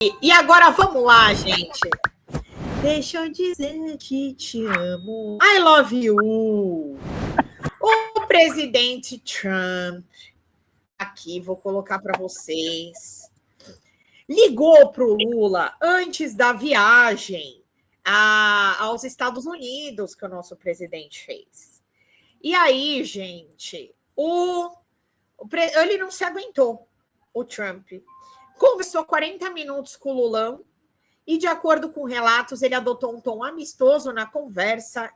E agora vamos lá, gente. Deixa eu dizer que te amo. I love you. O presidente Trump, aqui, vou colocar para vocês, ligou para o Lula antes da viagem aos Estados Unidos que o nosso presidente fez. E aí, gente, ele não se aguentou, o Trump. Conversou 40 minutos com o Lulão e, de acordo com relatos, ele adotou um tom amistoso na conversa.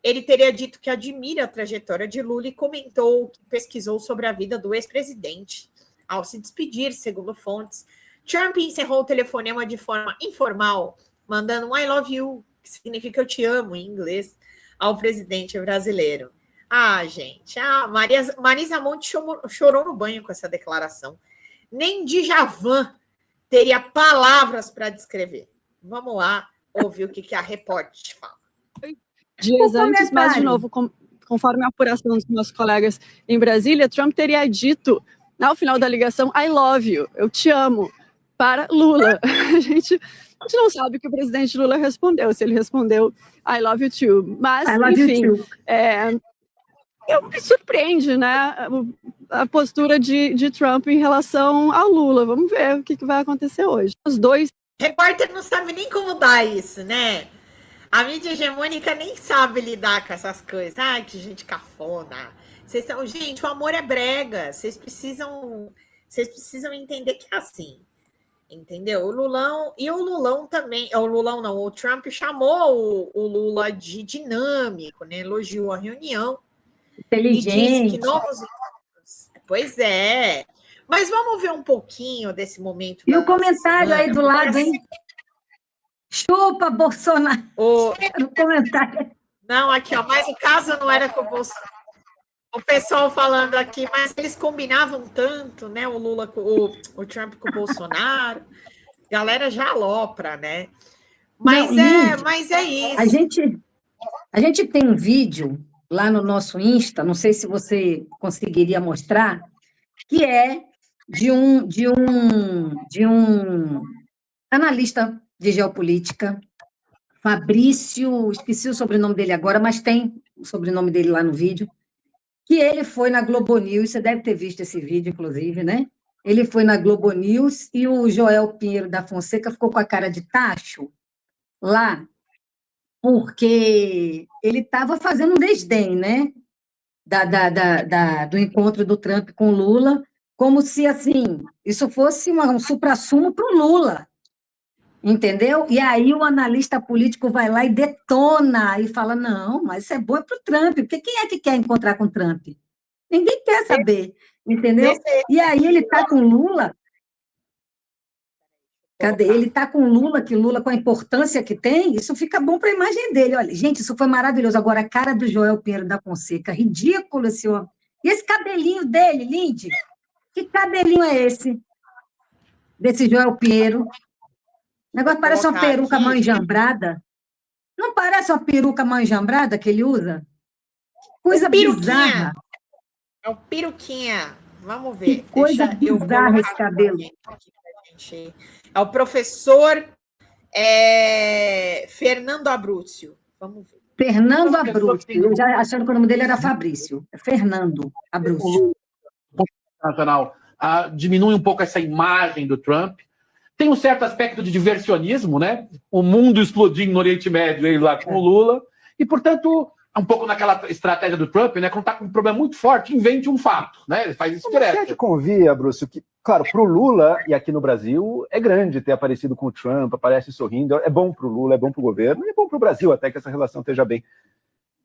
Ele teria dito que admira a trajetória de Lula e comentou que pesquisou sobre a vida do ex-presidente. Ao se despedir, segundo fontes, Trump encerrou o telefonema de forma informal, mandando um I love you, que significa eu te amo em inglês, ao presidente brasileiro. Ah, gente, a Marisa Monte chorou no banho com essa declaração. Nem Djavan teria palavras para descrever. Vamos lá ouvir o que a repórter fala. Dias antes, mas de novo, conforme a apuração dos meus colegas em Brasília, Trump teria dito, ao final da ligação, I love you, eu te amo, para Lula. A gente não sabe o que o presidente Lula respondeu, se ele respondeu I love you too. Mas, enfim, me surpreende, né, a postura de Trump em relação ao Lula. Vamos ver o que vai acontecer hoje. Os dois... Repórter não sabe nem como dar isso, né? A mídia hegemônica nem sabe lidar com essas coisas. Ai, que gente cafona. Gente, o amor é brega. Vocês precisam entender que é assim. Entendeu? O Lulão também. O Lulão não, o Trump chamou o Lula de dinâmico, né? Elogiou a reunião. Inteligente. E disse que novos... Pois é. Mas vamos ver um pouquinho desse momento. E o comentário aí do lado, hein? Chupa, Bolsonaro. No comentário. Não, aqui, ó. Mas o caso não era com o Bolsonaro. O pessoal falando aqui, mas eles combinavam tanto, né? O Lula, o Trump com o Bolsonaro. Galera já alopra, né? Mas, mas é isso. A gente tem um vídeo lá no nosso Insta, não sei se você conseguiria mostrar, que é de um analista de geopolítica, Fabrício, esqueci o sobrenome dele agora, mas tem o sobrenome dele lá no vídeo, que ele foi na Globo News, você deve ter visto esse vídeo, inclusive, né? Ele foi na Globo News e o Joel Pinheiro da Fonseca ficou com a cara de tacho lá, porque ele estava fazendo um desdém, né? Do encontro do Trump com Lula, como se, assim, isso fosse um suprassumo para o Lula, entendeu? E aí o analista político vai lá e detona, e fala, não, mas isso é bom para o Trump, porque quem é que quer encontrar com o Trump? Ninguém quer saber, entendeu? E aí ele está com Lula... Cadê? Ele está com Lula, que Lula, com a importância que tem, isso fica bom para a imagem dele. Olha, gente, isso foi maravilhoso. Agora, a cara do Joel Pinheiro da Fonseca, ridículo esse homem. E esse cabelinho dele, Lindy? Que cabelinho é esse? Desse Joel Pinheiro? O negócio parece uma peruca manjambrada. Não parece uma peruca manjambrada que ele usa? Coisa bizarra. É o peruquinha. Vamos ver. Que coisa bizarra esse cabelo. É o professor Fernando Abruzzo. Vamos ver. Fernando Abruzzo. Eu já achando que o nome dele era Fabrício. É Fernando Abruzzo. Nacional diminui um pouco essa imagem do Trump. Tem um certo aspecto de diversionismo, né? O mundo explodindo no Oriente Médio, ele lá com o Lula. E, portanto, um pouco naquela estratégia do Trump, né? Quando está com um problema muito forte, invente um fato, né? Ele faz isso direto. Você te convia, Abruzzo, que, claro, para o Lula, e aqui no Brasil, é grande ter aparecido com o Trump, aparece sorrindo, é bom para o Lula, é bom para o governo, e é bom para o Brasil até que essa relação esteja bem.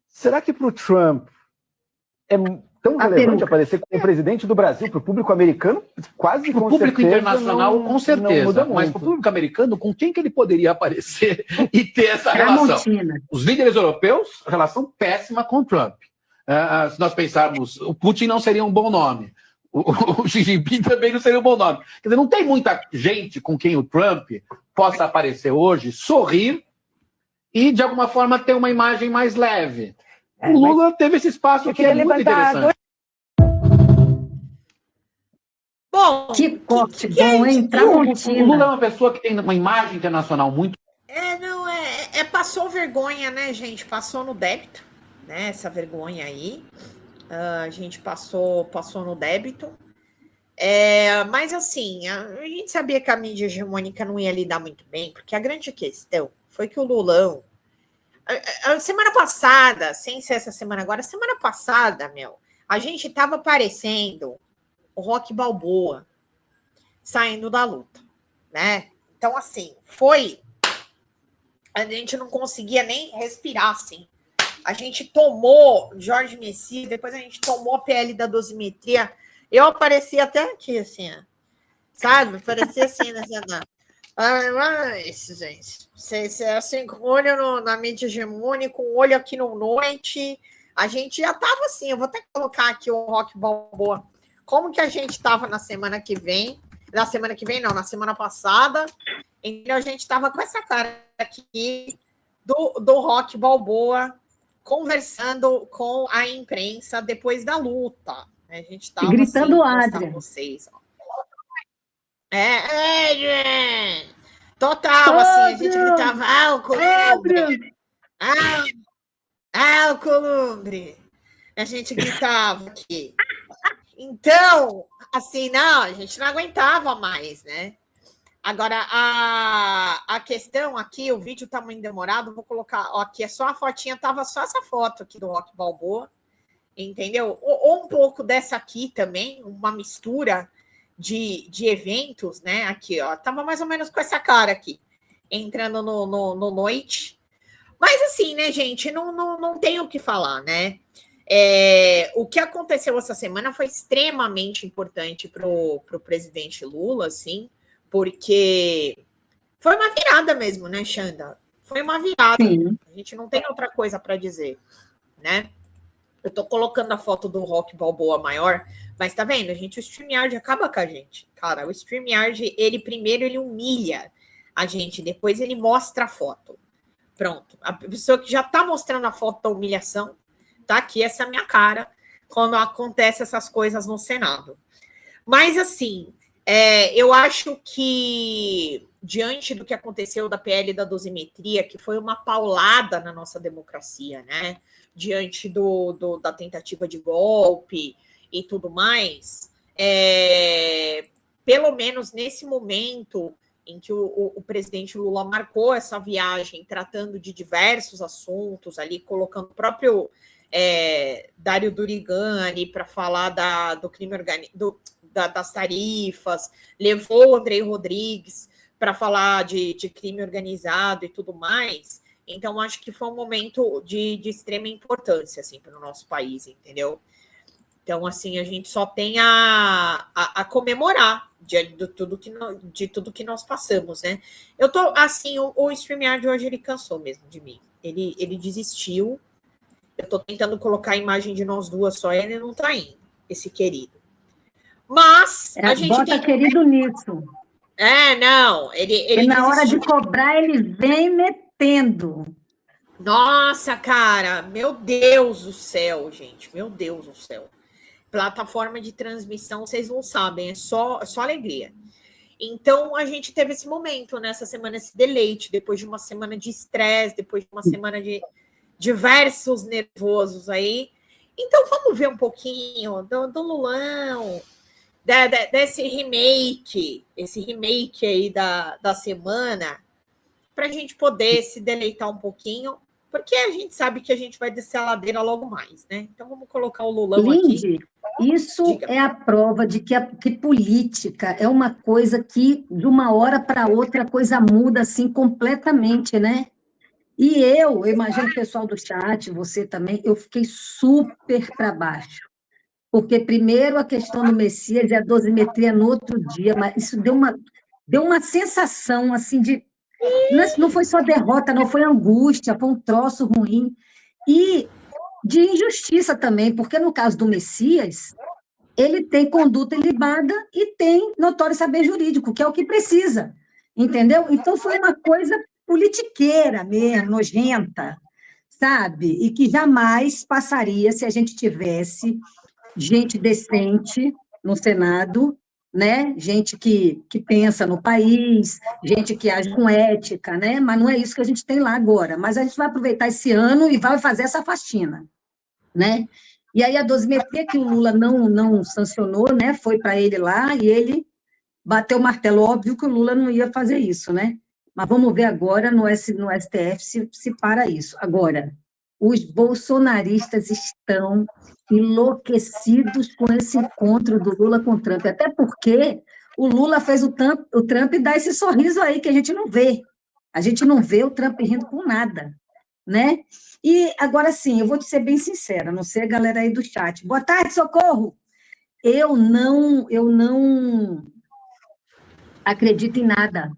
Será que para o Trump é tão relevante aparecer como presidente do Brasil, para o público americano, quase para o público internacional, com certeza, mas para o público americano, com quem que ele poderia aparecer e ter essa relação? Os líderes europeus, relação péssima com o Trump. Se nós pensarmos, o Putin não seria um bom nome, o Xi Jinping também não seria um bom nome. Quer dizer, não tem muita gente com quem o Trump possa aparecer hoje, sorrir e, de alguma forma, ter uma imagem mais leve. O Lula teve esse espaço que é muito interessante. Bom, que corte bom, hein? O Lula é uma pessoa que tem uma imagem internacional muito... Passou vergonha, né, gente? Passou no débito, né? Essa vergonha aí. A gente passou no débito. Mas, assim, a gente sabia que a mídia hegemônica não ia lidar muito bem, porque a grande questão foi que o Lulão... A semana passada, sem ser essa semana agora, semana passada, a gente tava parecendo o Rocky Balboa saindo da luta, né? Então, assim, a gente não conseguia nem respirar, assim. A gente tomou Jorge Messias, depois a gente tomou a PL da dosimetria. Eu apareci até aqui, assim, sabe? Parecia assim, né? Isso, gente. Você assim, com o olho na mídia hegemônica, com o olho aqui no noite. A gente já tava assim. Eu vou até colocar aqui o Rock Balboa. Como que a gente tava na semana que vem? Na semana que vem, não, na semana passada. Então a gente tava com essa cara aqui do Rock Balboa conversando com a imprensa depois da luta. A gente estava gritando assim, Adrian. Vocês, ó. Total, assim, a gente gritava Alcolumbre. Alcolumbre. A gente gritava aqui. Então, assim, não, a gente não aguentava mais, né? Agora, a questão aqui, o vídeo tá muito demorado, vou colocar, ó, aqui é só a fotinha, tava só essa foto aqui do Rock Balboa, entendeu? Ou um pouco dessa aqui também, uma mistura de eventos, né? Aqui, ó, tava mais ou menos com essa cara aqui, entrando no noite. Mas assim, né, gente, não tem o que falar, né? O que aconteceu essa semana foi extremamente importante pro presidente Lula, assim, porque foi uma virada mesmo, né, Xanda? Foi uma virada. Sim. A gente não tem outra coisa para dizer, né? Eu tô colocando a foto do Rock Balboa maior, mas tá vendo, gente? O StreamYard acaba com a gente. Cara, o StreamYard, ele humilha a gente, depois ele mostra a foto. Pronto. A pessoa que já tá mostrando a foto da humilhação, tá aqui, essa é a minha cara, quando acontece essas coisas no Senado. Mas, assim, eu acho que, diante do que aconteceu da PL da dosimetria, que foi uma paulada na nossa democracia, né? Diante da tentativa de golpe e tudo mais, pelo menos nesse momento em que o presidente Lula marcou essa viagem, tratando de diversos assuntos ali, colocando o próprio Dário Durigan ali para falar do crime organizado, das tarifas, levou o Andrei Rodrigues para falar de crime organizado e tudo mais. Então, acho que foi um momento de extrema importância, assim, para o nosso país, entendeu? Então, assim, a gente só tem a comemorar de tudo que nós passamos, né? Eu tô, assim, o StreamYard hoje, ele cansou mesmo de mim. Ele desistiu. Eu tô tentando colocar a imagem de nós duas só, ele não tá indo, esse querido. Mas a gente bota querido nisso. Não, ele na hora de cobrar, ele vem metendo. Nossa, cara, meu Deus do céu, gente, meu Deus do céu. Plataforma de transmissão, vocês não sabem, é só alegria. Então, a gente teve esse momento, nessa semana, esse deleite, depois de uma semana de estresse, depois de uma semana de diversos nervosos aí. Então, vamos ver um pouquinho do Lulão, desse remake, esse remake aí da semana, para a gente poder se deleitar um pouquinho, porque a gente sabe que a gente vai descer a ladeira logo mais, né? Então, vamos colocar o Lulão aqui. Isso é a prova de que política é uma coisa que, de uma hora para outra, a coisa muda assim completamente, né? E eu imagino o pessoal do chat, você também, eu fiquei super para baixo. Porque, primeiro, a questão do Messias e a dosimetria no outro dia, mas isso deu uma sensação assim de... Não foi só derrota, não, foi angústia, foi um troço ruim. E de injustiça também, porque no caso do Messias, ele tem conduta ilibada e tem notório saber jurídico, que é o que precisa, entendeu? Então, foi uma coisa politiqueira mesmo, nojenta, sabe? E que jamais passaria se a gente tivesse gente decente no Senado né? Gente que pensa no país, gente que age com ética, né? Mas não é isso que a gente tem lá agora. Mas a gente vai aproveitar esse ano e vai fazer essa faxina, né? E aí a dosimetria que o Lula não sancionou, né? Foi para ele lá e ele bateu o martelo. Óbvio que o Lula não ia fazer isso, né? Mas vamos ver agora no STF se para isso. Agora, os bolsonaristas estão enlouquecidos com esse encontro do Lula com o Trump, até porque o Lula fez o Trump dar esse sorriso aí que a gente não vê. A gente não vê o Trump rindo com nada, né? E agora sim, eu vou te ser bem sincera, não sei a galera aí do chat. Boa tarde, Socorro! Eu não acredito em nada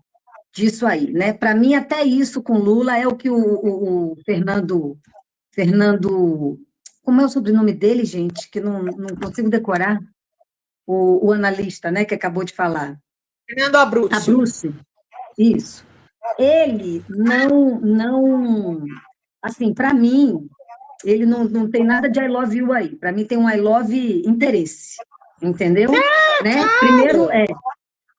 disso aí, né? Para mim, até isso com Lula é o que o Fernando, como é o sobrenome dele, gente? Que não consigo decorar. O analista, né? Que acabou de falar. Fernando Abruzzi. Abruzzi, isso. Ele assim, para mim, ele não tem nada de I love you aí. Para mim, tem um I love interesse, entendeu? Né? Primeiro,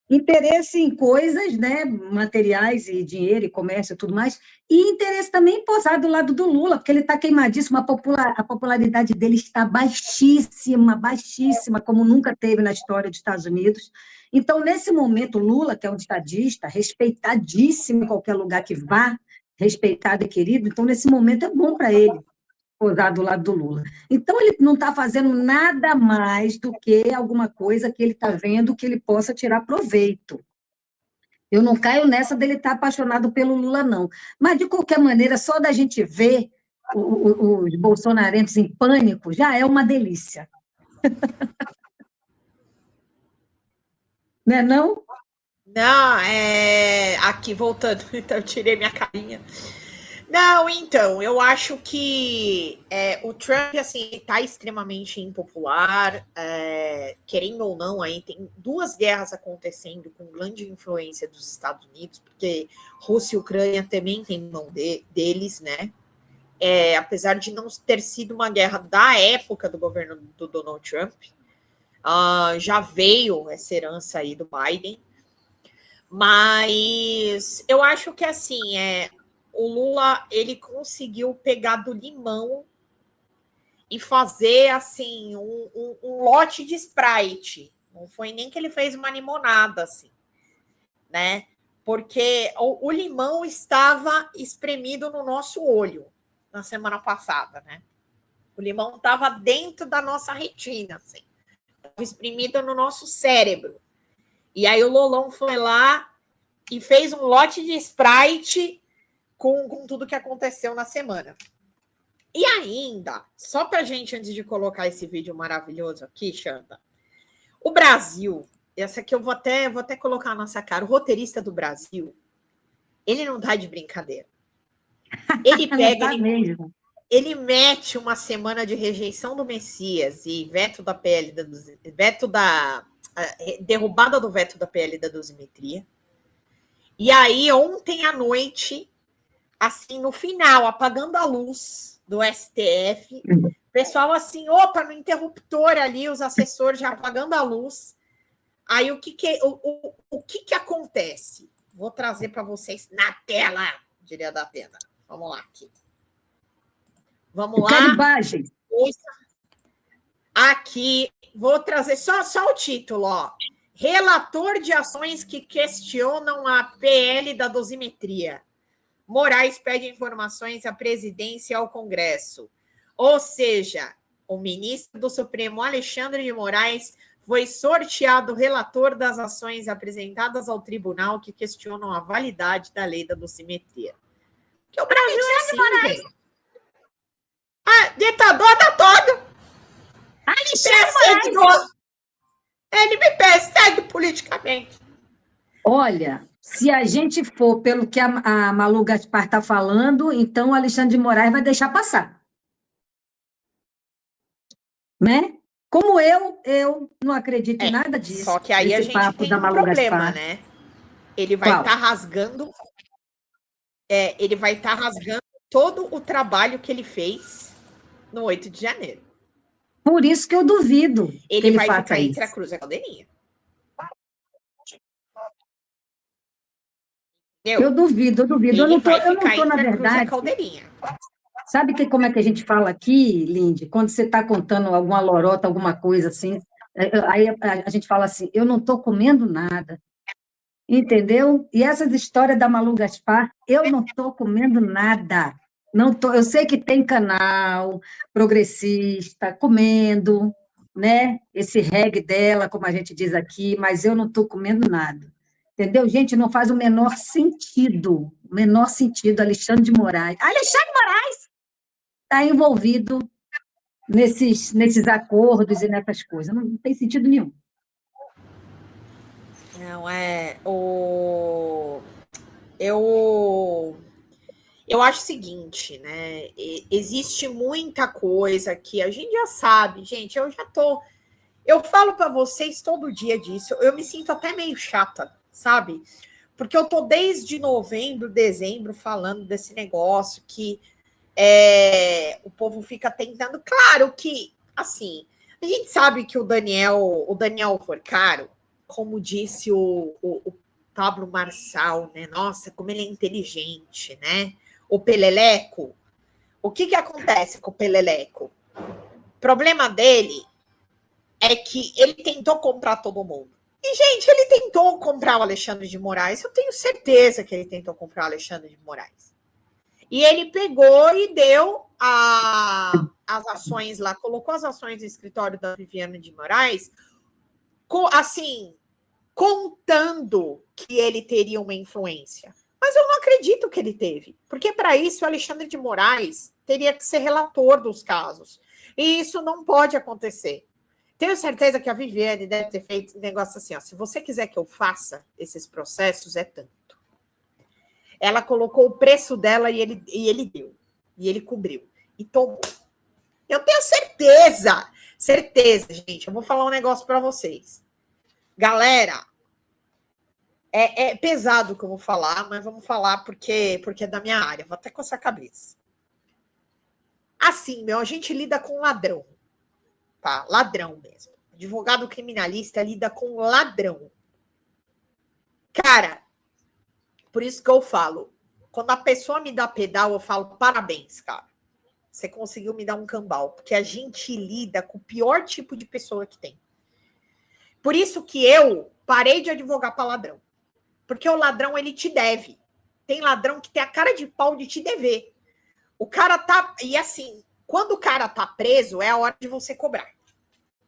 interesse em coisas, né, materiais e dinheiro e comércio e tudo mais, e interesse também posado do lado do Lula, porque ele está queimadíssimo, a popularidade dele está baixíssima, baixíssima, como nunca teve na história dos Estados Unidos. Então, nesse momento, o Lula, que é um estadista, respeitadíssimo em qualquer lugar que vá, respeitado e querido, então, nesse momento, é bom para ele posar do lado do Lula. Então, ele não está fazendo nada mais do que alguma coisa que ele está vendo que ele possa tirar proveito. Eu não caio nessa dele estar apaixonado pelo Lula, não. Mas, de qualquer maneira, só da gente ver os bolsonarenses em pânico já é uma delícia. Não é não? Não, aqui voltando, então eu tirei minha carinha. Não, então, eu acho que o Trump, assim, está extremamente impopular, querendo ou não, aí tem duas guerras acontecendo com grande influência dos Estados Unidos, porque Rússia e Ucrânia também tem mão deles, né? Apesar de não ter sido uma guerra da época do governo do Donald Trump, já veio essa herança aí do Biden, mas eu acho que, assim, o Lula, ele conseguiu pegar do limão e fazer, assim, um lote de Sprite. Não foi nem que ele fez uma limonada, assim, né? Porque o limão estava espremido no nosso olho na semana passada, né? O limão estava dentro da nossa retina, assim. Estava espremido no nosso cérebro. E aí o Lolão foi lá e fez um lote de Sprite com tudo que aconteceu na semana. E ainda, só para a gente, antes de colocar esse vídeo maravilhoso aqui, Xanda, o Brasil, essa aqui eu vou até colocar na nossa cara, o roteirista do Brasil, ele não tá de brincadeira. Ele pega, ele mete uma semana de rejeição do Messias e derrubada do veto da PL da dosimetria. E aí, ontem à noite, assim, no final, apagando a luz do STF, pessoal assim, opa, no interruptor ali, os assessores já apagando a luz. Aí, o que acontece? Vou trazer para vocês na tela, diria da Atena. Vamos lá, aqui. Vamos lá. Calibagem. Aqui, vou trazer só o título, ó. Relator de ações que questionam a PL da dosimetria. Moraes pede informações à presidência e ao Congresso. Ou seja, o ministro do Supremo, Alexandre de Moraes, foi sorteado relator das ações apresentadas ao tribunal que questionam a validade da lei da dosimetria. Que o Brasil é assim, Moraes. Ditador da todo. Alexandre Moraes. Ele me persegue politicamente. Olha, se a gente for pelo que a Malu Gaspar está falando, então o Alexandre de Moraes vai deixar passar. Né? Como eu não acredito em nada disso. Só que aí a gente tem um problema, né? Ele vai estar rasgando... ele vai estar rasgando todo o trabalho que ele fez no 8 de janeiro. Por isso que eu duvido ele vai ficar entre a cruz e a caldeirinha. Eu duvido. Eu não tô na verdade. Sabe como é que a gente fala aqui, Lindy? Quando você está contando alguma lorota, alguma coisa assim, aí a gente fala assim, eu não estou comendo nada. Entendeu? E essas histórias da Malu Gaspar, eu não estou comendo nada. Não tô, eu sei que tem canal progressista comendo, né? Esse reggae dela, como a gente diz aqui, mas eu não estou comendo nada. Entendeu? Gente, não faz o menor sentido. O menor sentido, Alexandre de Moraes. Alexandre de Moraes está envolvido nesses acordos e nessas coisas. Não tem sentido nenhum. Não, eu acho o seguinte, né? Existe muita coisa que a gente já sabe, gente. Eu falo para vocês todo dia disso. Eu me sinto até meio chata, sabe? Porque eu tô desde novembro, dezembro falando desse negócio que o povo fica tentando. Claro que, assim, a gente sabe que o Daniel Porcaro, como disse o Pablo Marçal, né? Nossa, como ele é inteligente, né? O Peleleco. O que acontece com o Peleleco? O problema dele é que ele tentou comprar todo mundo. E, gente, ele tentou comprar o Alexandre de Moraes. Eu tenho certeza que ele tentou comprar o Alexandre de Moraes. E ele pegou e deu as ações lá, colocou as ações no escritório da Viviane de Moraes, assim, contando que ele teria uma influência. Mas eu não acredito que ele teve, porque para isso o Alexandre de Moraes teria que ser relator dos casos. E isso não pode acontecer. Tenho certeza que a Viviane deve ter feito um negócio assim, ó, se você quiser que eu faça esses processos, é tanto. Ela colocou o preço dela e ele deu. E ele cobriu. E tomou. Eu tenho certeza, gente. Eu vou falar um negócio para vocês. Galera, é pesado o que eu vou falar, mas vamos falar porque é da minha área. Vou até coçar a cabeça. Assim, a gente lida com ladrão. Tá? Ladrão mesmo. Advogado criminalista lida com ladrão. Cara, por isso que eu falo, quando a pessoa me dá pedal, eu falo, parabéns, cara. Você conseguiu me dar um cambal, porque a gente lida com o pior tipo de pessoa que tem. Por isso que eu parei de advogar para ladrão. Porque o ladrão, ele te deve. Tem ladrão que tem a cara de pau de te dever. O cara tá... E assim, quando o cara tá preso, é a hora de você cobrar.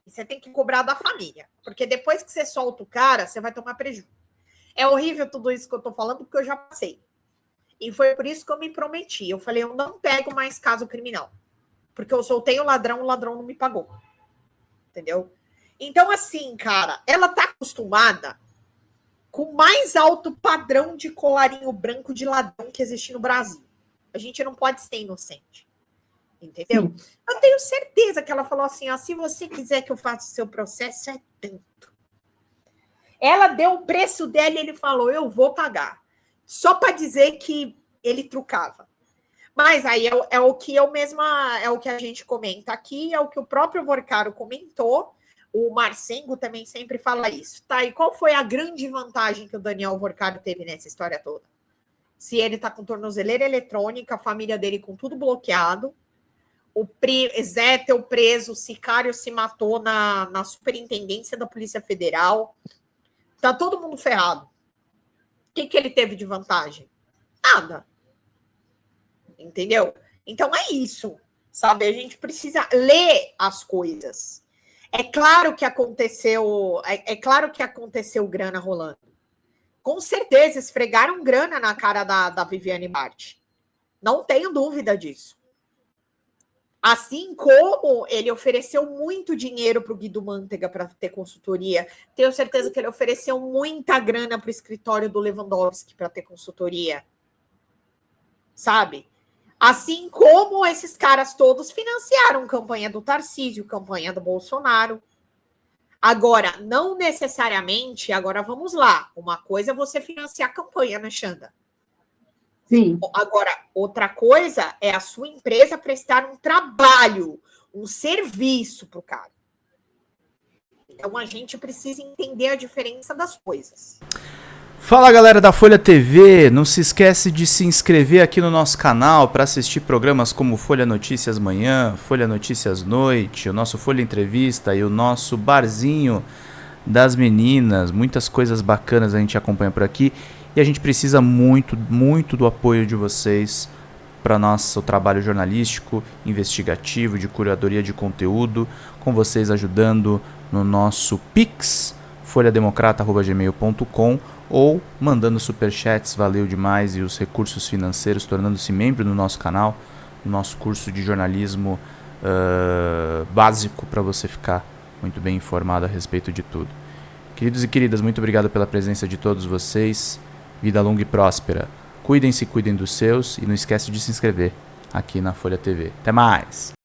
E você tem que cobrar da família. Porque depois que você solta o cara, você vai tomar prejuízo. É horrível tudo isso que eu tô falando, porque eu já passei. E foi por isso que eu me prometi. Eu falei, eu não pego mais caso criminal. Porque eu soltei o ladrão não me pagou. Entendeu? Então, assim, cara, ela tá acostumada com o mais alto padrão de colarinho branco de ladrão que existe no Brasil. A gente não pode ser inocente. Entendeu? Sim. Eu tenho certeza que ela falou assim, ó, se você quiser que eu faça o seu processo, é tanto. Ela deu o preço dela e ele falou, eu vou pagar. Só para dizer que ele trucava. Mas aí é o que eu mesma, é o que a gente comenta aqui, é o que o próprio Porcaro comentou, o Marcengo também sempre fala isso. Tá, e qual foi a grande vantagem que o Daniel Porcaro teve nessa história toda? Se ele tá com tornozeleira eletrônica, a família dele com tudo bloqueado, o Zé teu preso, o sicário se matou na superintendência da Polícia Federal, tá todo mundo ferrado. O que ele teve de vantagem? Nada. Entendeu? Então é isso, sabe? A gente precisa ler as coisas. É claro que aconteceu grana rolando. Com certeza esfregaram grana na cara da Viviane Bart. Não tenho dúvida disso. Assim como ele ofereceu muito dinheiro para o Guido Mantega para ter consultoria, tenho certeza que ele ofereceu muita grana para o escritório do Lewandowski para ter consultoria. Sabe? Assim como esses caras todos financiaram campanha do Tarcísio, campanha do Bolsonaro. Agora, não necessariamente, agora vamos lá. Uma coisa é você financiar a campanha, né, Xanda? Sim. Agora, outra coisa é a sua empresa prestar um trabalho, um serviço para o cara. Então, a gente precisa entender a diferença das coisas. Fala galera da Folha TV, não se esquece de se inscrever aqui no nosso canal para assistir programas como Folha Notícias Manhã, Folha Notícias Noite, o nosso Folha Entrevista e o nosso Barzinho das Meninas. Muitas coisas bacanas a gente acompanha por aqui e a gente precisa muito do apoio de vocês para nosso trabalho jornalístico, investigativo, de curadoria de conteúdo, com vocês ajudando no nosso Pix, folhademocrata@gmail.com, ou mandando superchats, valeu demais, e os recursos financeiros, tornando-se membro do nosso canal, no nosso curso de jornalismo básico, para você ficar muito bem informado a respeito de tudo. Queridos e queridas, muito obrigado pela presença de todos vocês, vida longa e próspera. Cuidem-se, cuidem dos seus, e não esquece de se inscrever aqui na Folha TV. Até mais!